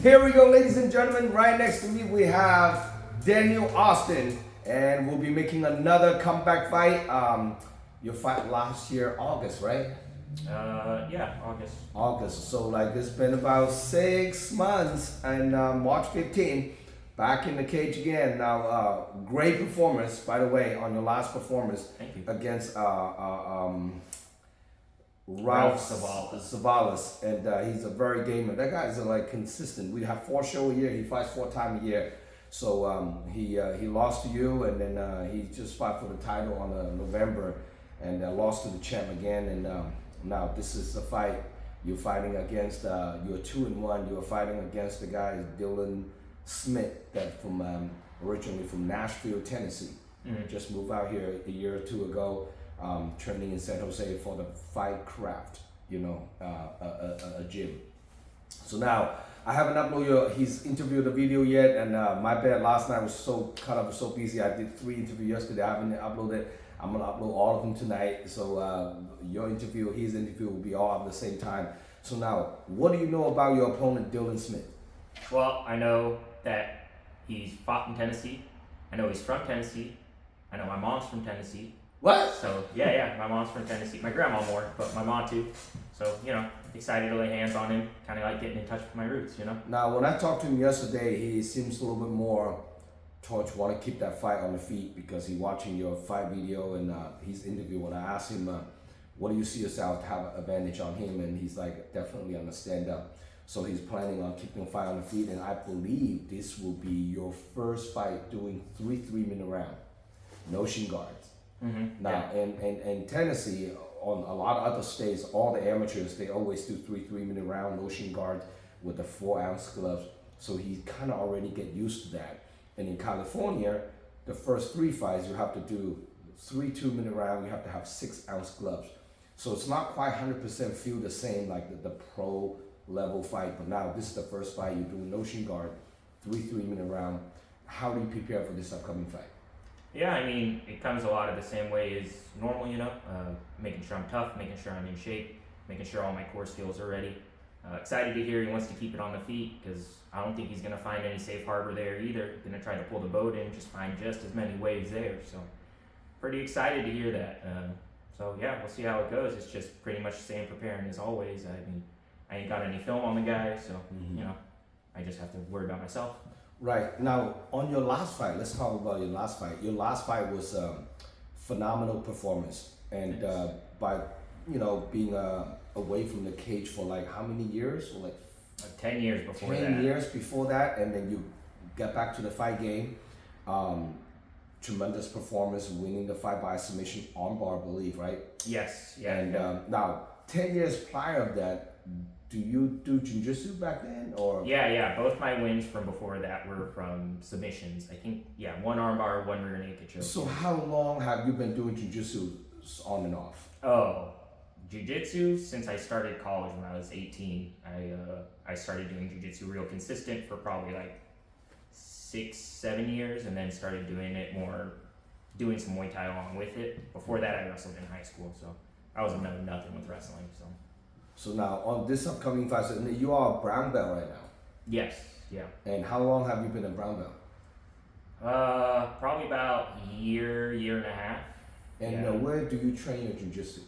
Here we go, ladies and gentlemen. Right next to me, we have Daniel Austin, and we'll be making another comeback fight. Your fight last year, August, right? Yeah, August. August. So like it's been about 6 months, and March 15th, back in the cage again. Now, great performance, by the way, on your last performance. Thank you. Against Ralph Savalas, and he's a very gamer. That guy is like consistent. We have 4 shows a year. He fights 4 times a year. So he lost to you, and then he just fought for the title on November, and lost to the champ again. And now this is the fight you're fighting against. You're 2-1. You're fighting against the guy Dylan Smith, that from originally from Nashville, Tennessee. Mm-hmm. Just moved out here a year or 2 ago. Training in San Jose for the Fight Craft, a gym. So now I haven't uploaded his interview, the video yet, and my bad. Last night was so caught up, so busy. I did 3 interviews yesterday. I haven't uploaded. I'm gonna upload all of them tonight. So your interview, his interview will be all at the same time. So now, what do you know about your opponent, Dylan Smith? Well, I know that he's fought in Tennessee. I know he's from Tennessee. I know my mom's from Tennessee. What? So yeah, my mom's from Tennessee. My grandma more, but my mom too. So excited to lay hands on him. Kind of like getting in touch with my roots. Now, when I talked to him yesterday, he seems a little bit more towards want to keep that fight on the feet because he's watching your fight video and his interview. When I asked him, what do you see yourself have an advantage on him? And he's like, definitely on the stand up. So he's planning on keeping the fight on the feet. And I believe this will be your first fight doing 3 3-minute round. No shin guards. Mm-hmm. Now, yeah. in Tennessee, on a lot of other states, all the amateurs, they always do 3 3-minute round, no shin guards with the 4-ounce gloves. So he kind of already get used to that. And in California, the first 3 fights, you have to do 3 2-minute round, you have to have 6-ounce gloves. So it's not quite 100% feel the same like the pro level fight. But now this is the first fight, you're doing no shin guard, 3 3-minute round. How do you prepare for this upcoming fight? Yeah, I mean, it comes a lot of the same way as normal, making sure I'm tough, making sure I'm in shape, making sure all my core skills are ready. Excited to hear he wants to keep it on the feet because I don't think he's going to find any safe harbor there either. Going to try to pull the boat in, just find just as many waves there. So pretty excited to hear that. So yeah, we'll see how it goes. It's just pretty much the same preparing as always. I mean, I ain't got any film on the guy, so, I just have to worry about myself. Right. Now, on your last fight, let's talk about your last fight. Your last fight was a phenomenal performance. And by, being away from the cage for like how many years? Or like 10 years before 10 that. years before that, and then you get back to the fight game. Tremendous performance, winning the fight by submission armbar, I believe, right? Yes. Yeah. And now, 10 years prior of that, do you do jiu-jitsu back then, or? Yeah. Both my wins from before that were from submissions. I think, 1 armbar, 1 rear naked choke. So how long have you been doing jiu-jitsu on and off? Oh, jiu-jitsu since I started college when I was 18. I started doing jiu-jitsu real consistent for probably like 6-7 years, and then started doing some Muay Thai along with it. Before that, I wrestled in high school, so I was nothing with wrestling. So now on this upcoming fight, so you are a brown belt right now. Yes, yeah. And how long have you been a brown belt? Probably about year and a half. And where do you train your jiu-jitsu?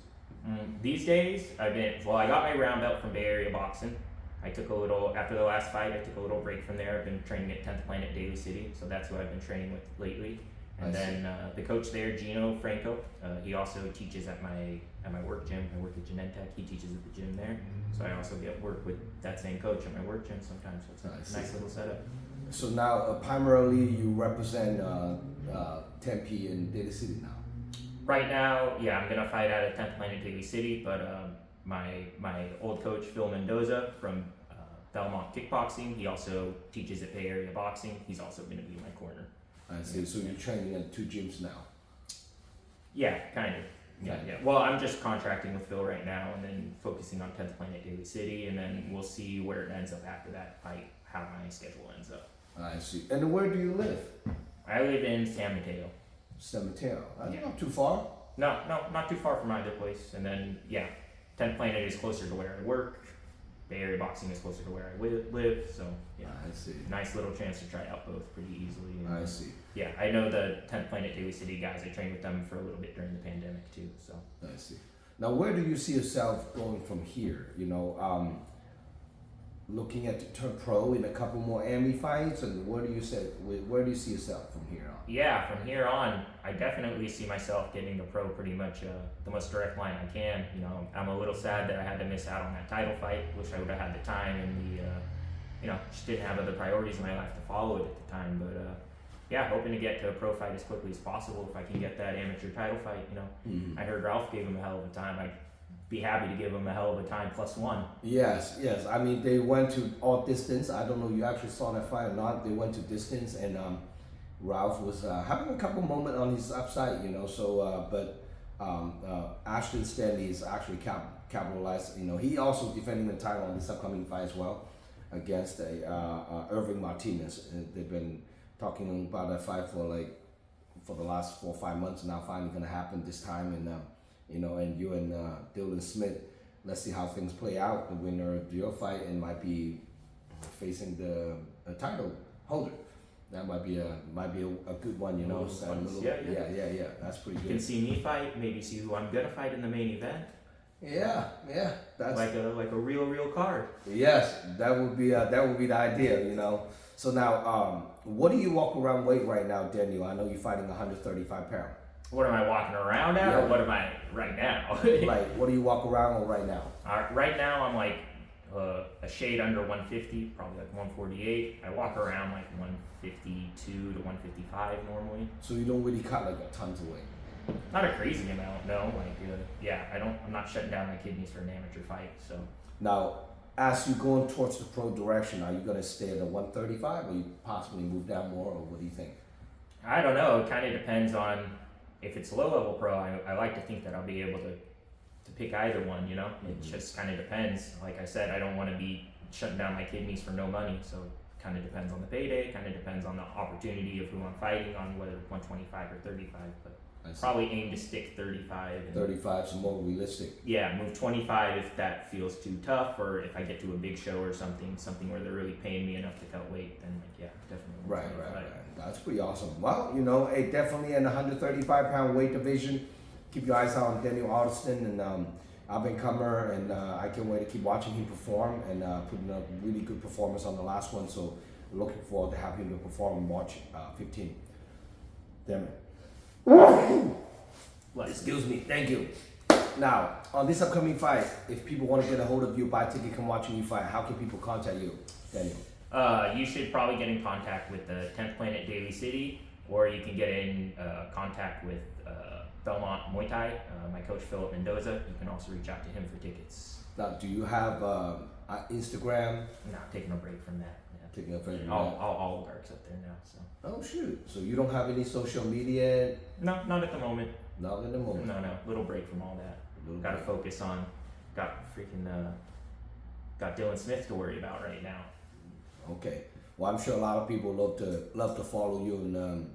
These days, I got my brown belt from Bay Area Boxing. After the last fight, I took a little break from there. I've been training at 10th Planet Daly City, so that's who I've been training with lately. And then the coach there, Gino Franco, he also teaches at my work gym. I work at Genentech. He teaches at the gym there. So I also get work with that same coach at my work gym sometimes. So it's a nice little setup. So now, primarily, you represent Tempe and Daly City now. Right now, I'm gonna fight out at 10th Planet Daly City, but my old coach Phil Mendoza from Belmont Kickboxing, he also teaches at Bay Area Boxing. He's also gonna be in my corner. I see. So you're training at 2 gyms now. Yeah, kind of. Yeah. Well, I'm just contracting with Phil right now, and then focusing on 10th Planet Daly City, and then we'll see where it ends up after that fight, how my schedule ends up. I see. And where do you live? I live in San Mateo. San Mateo. Not too far. No, not too far from either place. And then 10th Planet is closer to where I work. Bay Area boxing is closer to where I live, so yeah, I see. nice little chance to try out both pretty easily. And, I see. yeah, I know the 10th Planet Daly City guys. I trained with them for a little bit during the pandemic too. So I see. Now, where do you see yourself going from here? You know, looking at to turn pro in a couple more Emmy fights, and where do you see yourself from here on? yeah, from here on, I definitely see myself getting to pro pretty much the most direct line I can. You know, I'm a little sad that I had to miss out on that title fight. Wish I would have had the time and just didn't have other priorities in my life to follow it at the time. But yeah, hoping to get to a pro fight as quickly as possible if I can get that amateur title fight. You know, I heard Ralph gave him a hell of a time. I'd be happy to give him a hell of a time +1. Yes. I mean, they went to all distance. I don't know. You actually saw that fight or not? They went to distance, and Ralph was having a couple moments on his upside. You know, so but Ashton Stanley is actually capitalized. You know, he also defending the title on this upcoming fight as well against Irving Martinez. They've been talking about that fight for the last 4 or 5 months. Now finally going to happen this time, and and you and Dylan Smith. Let's see how things play out. The winner of your fight and might be facing the title holder. That might be a good one, you know. Yeah. That's pretty You good. can see me fight, maybe see who I'm gonna fight in the main event. Yeah. That's like a real card. yes. That would be the idea, you know. So now, what do you walk around weight right now, Daniel? I know you're fighting 135 pounds. What am I walking around at, or what am I right now? Like, what do you walk around on right now? Right now, I'm like a shade under 150, probably like 148. I walk around like 152 to 155 normally. So you don't really cut like a tons of weight. Not a crazy amount, no. I'm not shutting down my kidneys for an amateur fight. So Now, as you going towards the pro direction, are you gonna stay at the 135, or you possibly move down more, or what do you think? I don't know. It kind of depends on if it's low level pro. I like to think that I'll be able to pick either one. You know, it just kind of depends. Like I said, I don't want to be shutting down my kidneys for no money. So it kind of depends on the payday. Kind of depends on the opportunity of who I'm fighting on, whether 125 or 35. But probably aim to stick 35. And 35 is more realistic. yeah, move 25 if that feels too tough, or if I get to a big show or something where they're really paying me enough to cut weight, then definitely. Right. That's pretty awesome. Well, definitely in the 135-pound weight division. Keep your eyes on Daniel Alston and up-and-comer, and I can't wait to keep watching him perform and putting a really good performance on the last one. So looking forward to having him to perform in March 15. Damn it. Excuse me. Thank you. Now, on this upcoming fight, if people want to get a hold of you, buy a ticket, come watching you fight, how can people contact you, Daniel? You should probably get in contact with the 10th Planet Daly City, or you can get in contact with Belmont Muay Thai, my coach Philip Mendoza. You can also reach out to him for tickets. Now, do you have Instagram? No, taking a break from that. Yeah. Taking a break from that? All works up there now. So. Oh shoot! So you don't have any social media? No, not at the moment. Not at the moment. No. Little break from all that. Got to focus on. Got Dylan Smith to worry about right now. Okay. Well, I'm sure a lot of people love to follow you and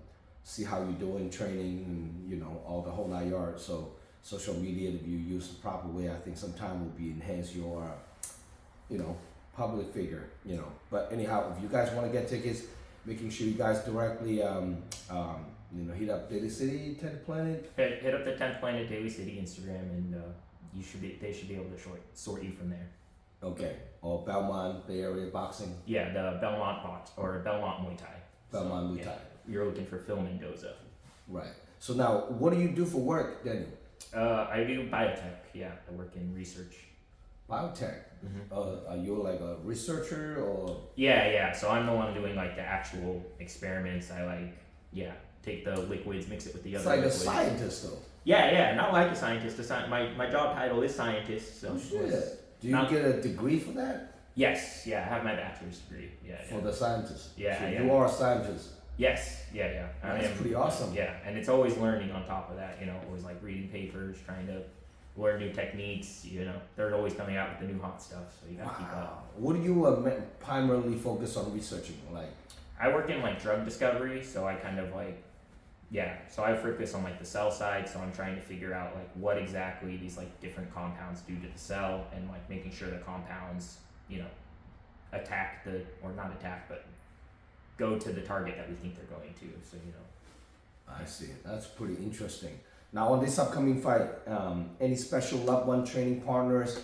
see how you're doing training and all the whole 9 yards. So social media, if you use the proper way, I think sometime will be enhance your public figure. But anyhow, if you guys want to get tickets, making sure you guys directly hit up Daly City 10th Planet. Hit up the 10th Planet Daly City Instagram, and they should be able to sort you from there. Okay. Or Belmont Bay Area Boxing. Yeah, the Belmont Belmont Muay Thai. Belmont Muay Thai. You're looking for Phil Mendoza. Right. So now, what do you do for work, Daniel? I do biotech. Yeah, I work in research. Biotech. Mm-hmm. Are you like a researcher or? Yeah. So I'm the one doing like the actual experiments. I take the liquids, mix it with the other. It's like liquids. a scientist though. Yeah. Not like a scientist. My job title is scientist. So oh shit. Do you get a degree for that? Yes. Yeah, I have my bachelor's degree. Yeah. For the scientist. Yeah. So yeah. You are a scientist. Yes. Yeah. That's pretty awesome. Yeah, and it's always learning on top of that. Always like reading papers, trying to learn new techniques. They're always coming out with the new hot stuff, so you gotta keep up. What do you primarily focus on researching? Like, I work in like drug discovery, so I kind of so I focus on like the cell side. So I'm trying to figure out like what exactly these like different compounds do to the cell, and like making sure the compounds you know, or not attack, but go to the target that we think they're going to. So, you know. I see. That's pretty interesting. Now, on this upcoming fight, any special loved one, training partners,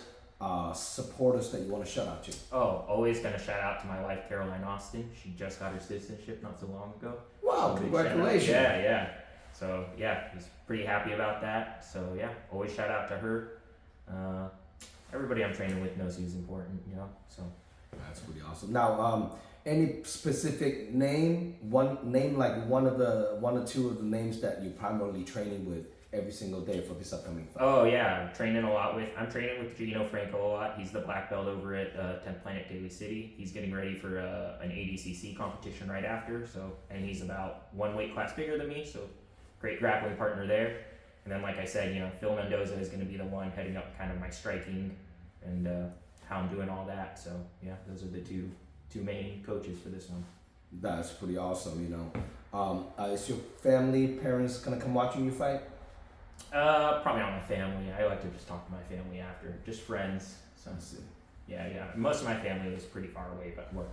supporters that you want to shout out to? Oh, always gonna shout out to my wife, Caroline Austin. She just got her citizenship not so long ago. Wow, So big shout out. congratulations. Yeah. So yeah, he's pretty happy about that. So yeah, always shout out to her. Everybody I'm training with knows who's important, you know. So That's pretty awesome. Now, any specific name, one or two of the names that you're primarily training with every single day for this upcoming fight? oh yeah, I'm training with Gino Franco a lot. He's the black belt over at 10th Planet Daly City. He's getting ready for an ADCC competition right after. So, and he's about one weight class bigger than me. So, great grappling partner there. And then, like I said, you know, Phil Mendoza is going to be the one heading up kind of my striking and how I'm doing all that. So, yeah, those are the two main coaches for this one. That's pretty awesome, you know. Is your family, parents gonna come watching you fight? Probably not my family. I like to just talk to my family after, just friends. So, I see. yeah. Most of my family is pretty far away, but we're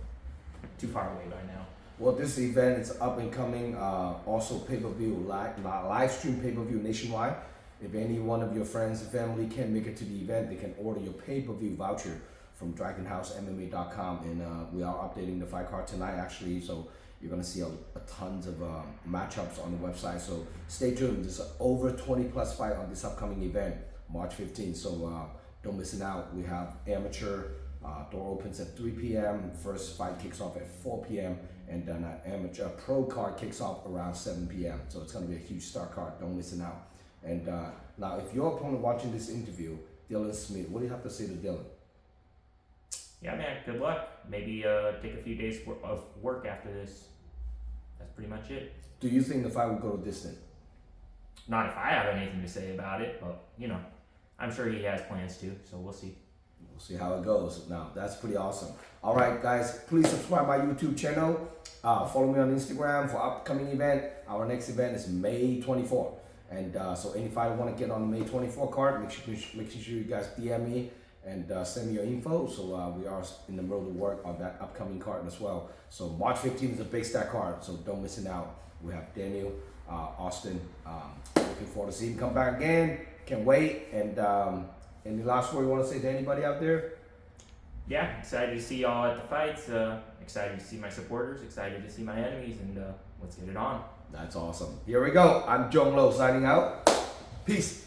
too far away by now. Well, this event is up and coming. Also, pay-per-view, live stream pay-per-view nationwide. If any one of your friends and family can't make it to the event, they can order your pay-per-view voucher from DragonHouseMMA.com, and we are updating the fight card tonight, actually. So you're gonna see a tons of matchups on the website. So stay tuned. There's over 20 plus fight on this upcoming event, March 15th. So don't miss it out. We have amateur. Door opens at 3 p.m. First fight kicks off at 4 p.m. and then amateur pro card kicks off around 7 p.m. So it's gonna be a huge star card. Don't miss it out. And now, if your opponent watching this interview, Dylan Smith, what do you have to say to Dylan? Yeah, man, good luck. Maybe take a few days of work after this. That's pretty much it. Do you think the fight will go to distance? Not if I have anything to say about it, but, you know, I'm sure he has plans to, so we'll see. We'll see how it goes. Now, that's pretty awesome. All right, guys, please subscribe my YouTube channel. Follow me on Instagram for upcoming event. Our next event is May 24th. And so any fight want to get on the May 24 card, make sure you guys DM me and send me your info. So we are in the middle of work on that upcoming card as well. So March 15th is a big star card, so don't miss it out. We have Daniel, Austin. Looking forward to seeing him come back again. Can't wait. And any last word you want to say to anybody out there? Yeah, excited to see y'all at the fights. Excited to see my supporters. Excited to see my enemies, and let's get it on. That's awesome. Here we go. I'm Zhong signing out. Peace.